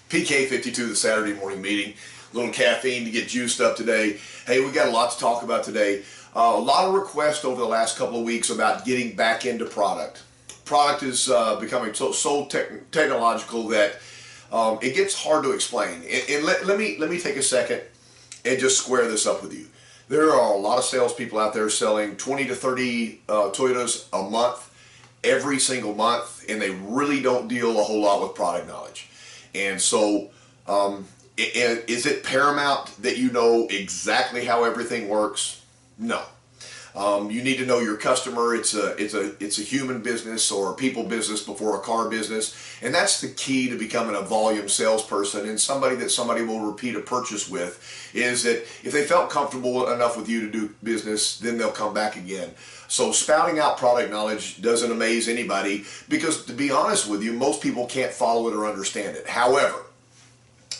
PK52, the Saturday morning meeting. A little caffeine to get juiced up today. Hey, we got a lot to talk about today. A lot of requests over the last couple of weeks about getting back into product. Product is becoming so technological that it gets hard to explain. And let me take a second and just square this up with you. There are a lot of salespeople out there selling 20 to 30 Toyotas a month, every single month, and they really don't deal a whole lot with product knowledge. And so, is it paramount that you know exactly how everything works? No. You need to know your customer. It's a human business or a people business before a car business, and that's the key to becoming a volume salesperson and somebody that somebody will repeat a purchase with. Is that if they felt comfortable enough with you to do business, then they'll come back again. So spouting out product knowledge doesn't amaze anybody because, to be honest with you, most people can't follow it or understand it. However,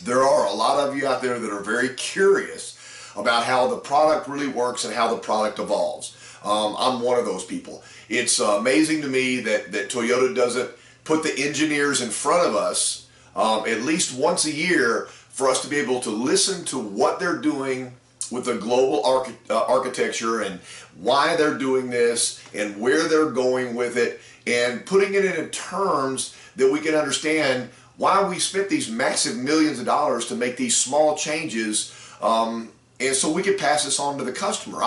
there are a lot of you out there that are very curious about how the product really works and how the product evolves. I'm one of those people. It's amazing to me that Toyota doesn't put the engineers in front of us at least once a year for us to be able to listen to what they're doing with the global architecture and why they're doing this and where they're going with it, and putting it in terms that we can understand why we spent these massive millions of dollars to make these small changes, and so we can pass this on to the customer.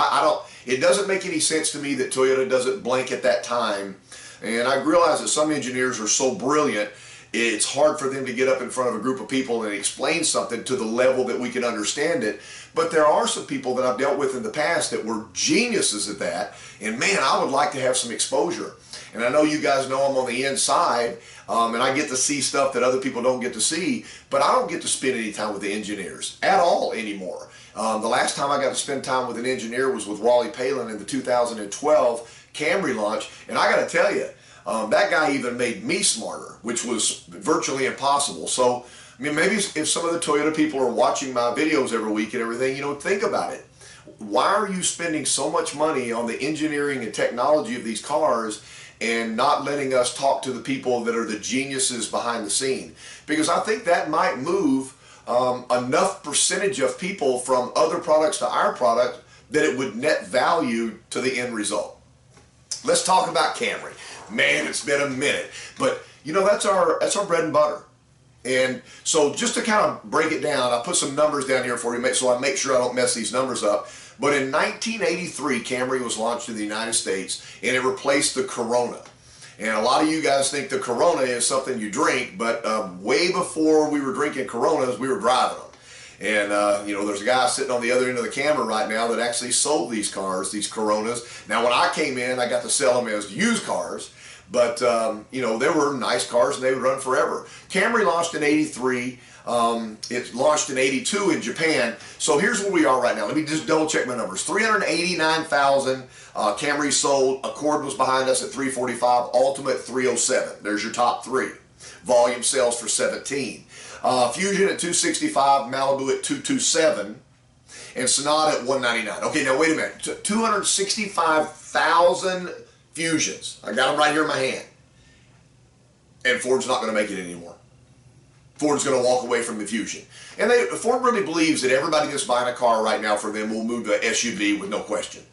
It doesn't make any sense to me that Toyota doesn't blink at that time, and I realize that some engineers are so brilliant it's hard for them to get up in front of a group of people and explain something to the level that we can understand it. But there are some people that I've dealt with in the past that were geniuses at that, and man, I would like to have some exposure. And I know you guys know I'm on the inside, and I get to see stuff that other people don't get to see, but I don't get to spend any time with the engineers at all anymore. The last time I got to spend time with an engineer was with Wally Palin in the 2012 Camry launch, and I got to tell you, that guy even made me smarter, which was virtually impossible. So, I mean, maybe if some of the Toyota people are watching my videos every week and everything, think about it. Why are you spending so much money on the engineering and technology of these cars and not letting us talk to the people that are the geniuses behind the scene? Because I think that might move enough percentage of people from other products to our product that it would net value to the end result. Let's talk about Camry. Man, it's been a minute, but that's our bread and butter. And so just to kind of break it down, I put some numbers down here for you so I make sure I don't mess these numbers up. But in 1983, Camry was launched in the United States, and it replaced the Corona. And a lot of you guys think the Corona is something you drink, but way before we were drinking Coronas, we were driving them. And there's a guy sitting on the other end of the camera right now that actually sold these cars, these Coronas. Now, when I came in, I got to sell them as used cars, but they were nice cars and they would run forever. Camry launched in '83. It launched in '82 in Japan. So here's where we are right now. Let me just double check my numbers. 389,000 Camrys sold. Accord was behind us at 345. Ultimate 307. There's your top three. Volume sales for 17. Fusion at 265, Malibu at 227, and Sonata at 199. Okay, now wait a minute. 265,000 Fusions. I got them right here in my hand. And Ford's not going to make it anymore. Ford's going to walk away from the Fusion. And Ford really believes that everybody that's buying a car right now for them will move to an SUV with no question.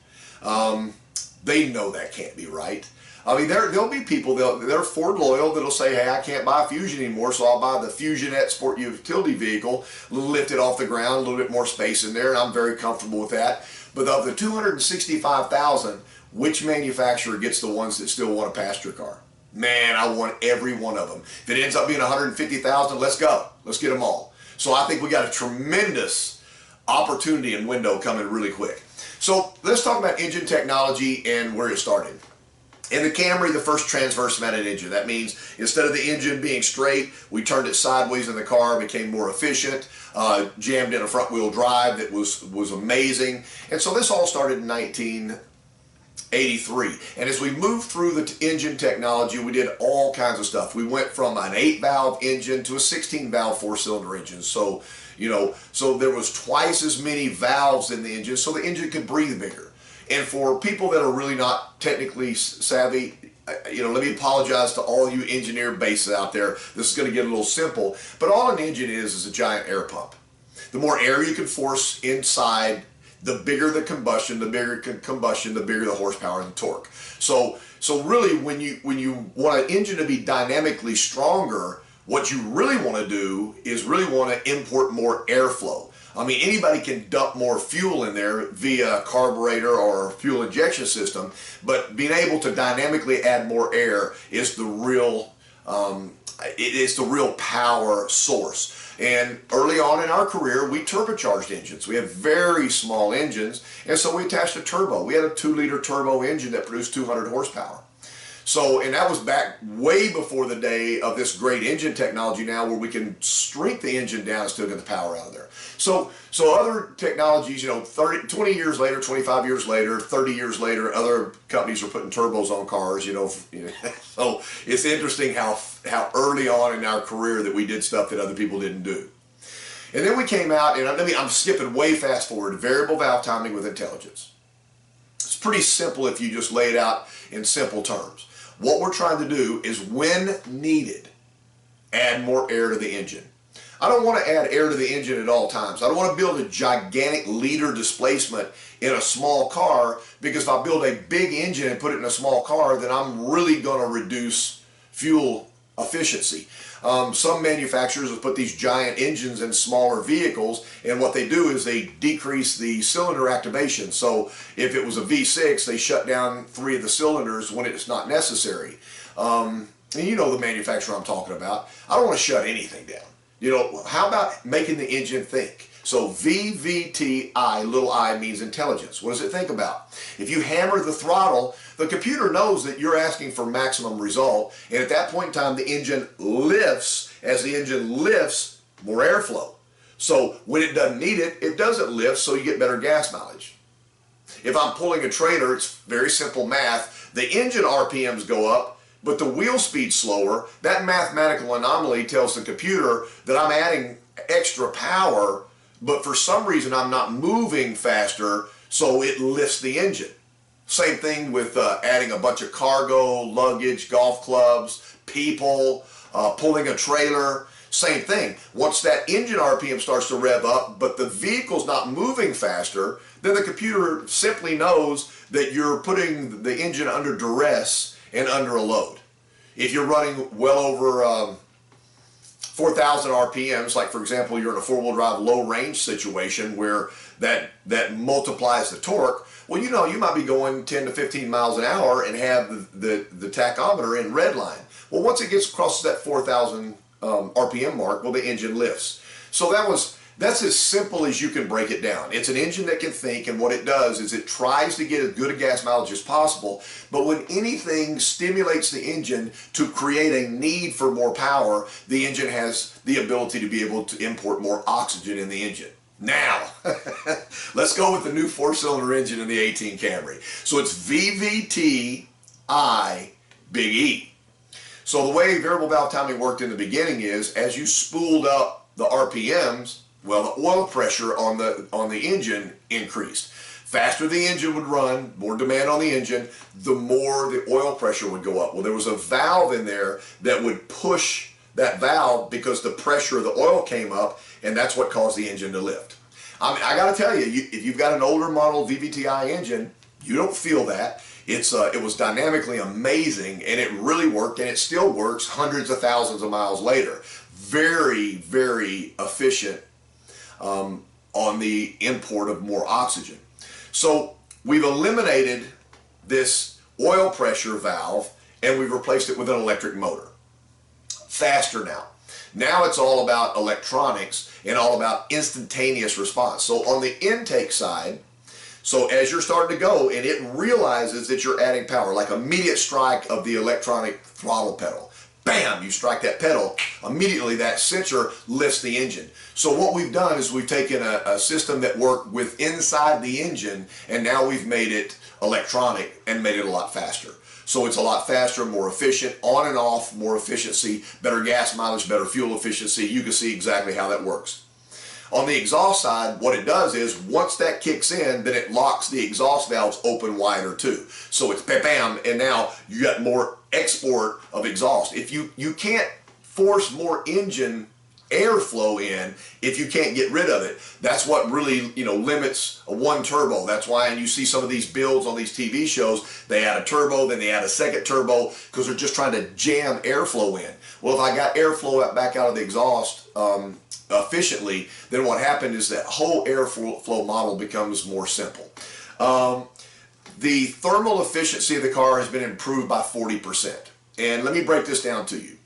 They know that can't be right. I mean, there'll be people that are Ford loyal that'll say, hey, I can't buy a Fusion anymore, so I'll buy the Fusionette sport utility vehicle, lift it off the ground, a little bit more space in there, and I'm very comfortable with that. But of the 265,000, which manufacturer gets the ones that still want a passenger car? Man, I want every one of them. If it ends up being 150,000, let's go. Let's get them all. So I think we got a tremendous opportunity and window coming really quick. So let's talk about engine technology and where it started. In the Camry, the first transverse mounted engine. That means instead of the engine being straight, we turned it sideways in the car, became more efficient, jammed in a front wheel drive that was amazing. And so this all started in 1983. And as we moved through the engine technology, we did all kinds of stuff. We went from an 8-valve engine to a 16-valve four-cylinder engine. So, so there was twice as many valves in the engine, so the engine could breathe bigger. And for people that are really not technically savvy, let me apologize to all you engineer bases out there. This is going to get a little simple, but all an engine is a giant air pump. The more air you can force inside, the bigger the combustion, the bigger the horsepower and the torque. So really, when you want an engine to be dynamically stronger, what you really want to do is really want to import more airflow. I mean, anybody can dump more fuel in there via carburetor or fuel injection system, but being able to dynamically add more air is the real power source. And early on in our career, we turbocharged engines. We had very small engines, and so we attached a turbo. We had a 2-liter turbo engine that produced 200 horsepower. So, and that was back way before the day of this great engine technology now, where we can shrink the engine down and still get the power out of there. So other technologies, 20 years later, 25 years later, 30 years later, other companies are putting turbos on cars, So it's interesting how early on in our career that we did stuff that other people didn't do. And then we came out, and I'm skipping way fast forward, variable valve timing with intelligence. It's pretty simple if you just lay it out in simple terms. What we're trying to do is, when needed, add more air to the engine. I don't want to add air to the engine at all times. I don't want to build a gigantic liter displacement in a small car, because if I build a big engine and put it in a small car, then I'm really going to reduce fuel efficiency. Some manufacturers have put these giant engines in smaller vehicles, and what they do is they decrease the cylinder activation. So if it was a V6, they shut down 3 of the cylinders when it's not necessary. And you know the manufacturer I'm talking about. I don't want to shut anything down. How about making the engine think? So VVTI, little I, means intelligence. What does it think about? If you hammer the throttle, the computer knows that you're asking for maximum result, and at that point in time, the engine lifts. As the engine lifts, more airflow. So when it doesn't need it, it doesn't lift, so you get better gas mileage. If I'm pulling a trailer, it's very simple math. The engine RPMs go up, but the wheel speed's slower. That mathematical anomaly tells the computer that I'm adding extra power, but for some reason I'm not moving faster, so it lifts the engine. Same thing with adding a bunch of cargo, luggage, golf clubs, people, pulling a trailer. Same thing. Once that engine RPM starts to rev up, but the vehicle's not moving faster, then the computer simply knows that you're putting the engine under duress and under a load. If you're running well over 4,000 RPMs, like for example, you're in a 4-wheel drive low range situation where that multiplies the torque, well, you might be going 10 to 15 miles an hour and have the tachometer in red line. Well, once it gets across that 4,000 RPM mark, well, the engine lifts. So that's as simple as you can break it down. It's an engine that can think, and what it does is it tries to get as good a gas mileage as possible, but when anything stimulates the engine to create a need for more power, the engine has the ability to be able to import more oxygen in the engine. Now, let's go with the new 4-cylinder engine in the 18 Camry. So it's VVTI big E. So the way variable valve timing worked in the beginning is, as you spooled up the RPMs, well, the oil pressure on the engine increased. Faster the engine would run, more demand on the engine, the more the oil pressure would go up. Well, there was a valve in there that would push that valve because the pressure of the oil came up, and that's what caused the engine to lift. I mean, I got to tell you, if you've got an older model VVTI engine, you don't feel that. It was dynamically amazing, and it really worked, and it still works hundreds of thousands of miles later. Very, very efficient on the import of more oxygen. So we've eliminated this oil pressure valve, and we've replaced it with an electric motor. Faster now. Now it's all about electronics and all about instantaneous response. So on the intake side, so as you're starting to go and it realizes that you're adding power, like immediate strike of the electronic throttle pedal, bam, you strike that pedal, immediately that sensor lifts the engine. So what we've done is we've taken a system that worked with inside the engine, and now we've made it electronic and made it a lot faster. So it's a lot faster, more efficient, on and off, more efficiency, better gas mileage, better fuel efficiency. You can see exactly how that works. On the exhaust side, what it does is once that kicks in, then it locks the exhaust valves open wider too. So it's bam, bam, and now you got more export of exhaust. If you can't force more engine airflow in if you can't get rid of it. That's what really, limits a one turbo. That's why, and you see some of these builds on these TV shows, they add a turbo, then they add a second turbo, because they're just trying to jam airflow in. Well, if I got airflow back out of the exhaust efficiently, then what happened is that whole airflow model becomes more simple. The thermal efficiency of the car has been improved by 40%. And let me break this down to you.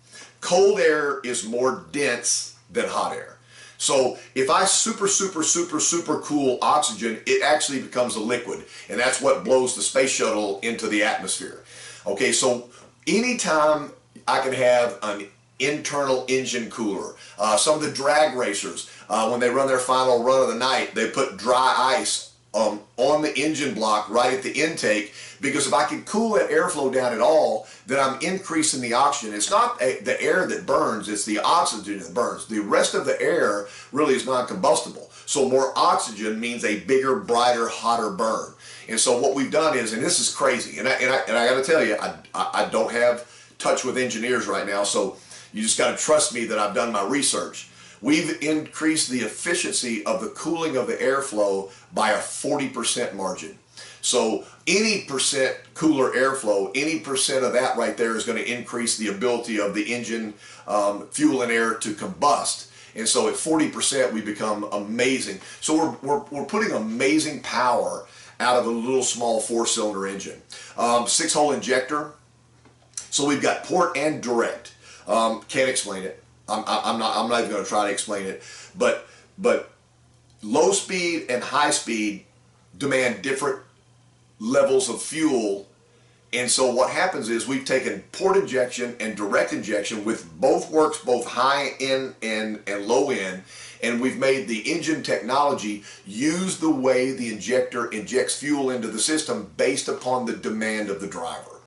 Cold air is more dense than hot air. So if I super cool oxygen, it actually becomes a liquid, and that's what blows the space shuttle into the atmosphere. Okay, so anytime I can have an internal engine cooler, some of the drag racers, when they run their final run of the night, they put dry ice on the engine block right at the intake, because if I can cool that airflow down at all, then I'm increasing the oxygen. It's not the air that burns, it's the oxygen that burns. The rest of the air really is non-combustible. So more oxygen means a bigger, brighter, hotter burn. And so what we've done is, and this is crazy, and I got to tell you, I don't have touch with engineers right now, so you just got to trust me that I've done my research. We've increased the efficiency of the cooling of the airflow by a 40% margin. So any percent cooler airflow, any percent of that right there is going to increase the ability of the engine, fuel and air to combust. And so at 40%, we become amazing. So we're putting amazing power out of a little small 4-cylinder engine. 6-hole injector. So we've got port and direct. Can't explain it. I'm not even going to try to explain it. But low speed and high speed demand different levels of fuel, and so what happens is we've taken port injection and direct injection, with both works, both high end and low end, and we've made the engine technology use the way the injector injects fuel into the system based upon the demand of the driver.